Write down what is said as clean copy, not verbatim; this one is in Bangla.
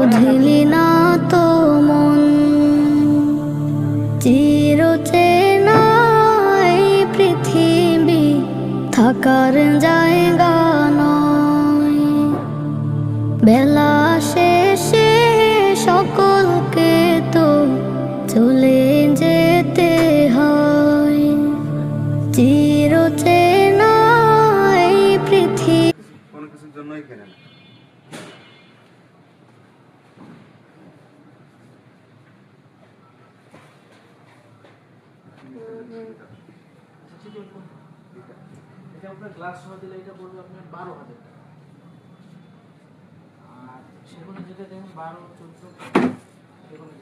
বুঝলি না তো মন চিরচেনা এই পৃথিবী থাকার জায়গা নয়। বেলা শেষে সকলকে তো চলে যেতে হয়। চিরচেনা এই পৃথিবী কোনো কিছুর জন্যই কেনে না। এটা আপনার গ্লাস সহ দিলে এটা পড়বে আপনার 12,000 টাকা। আর সেগুলো যেটা দেখুন 12, 14 সেগুলো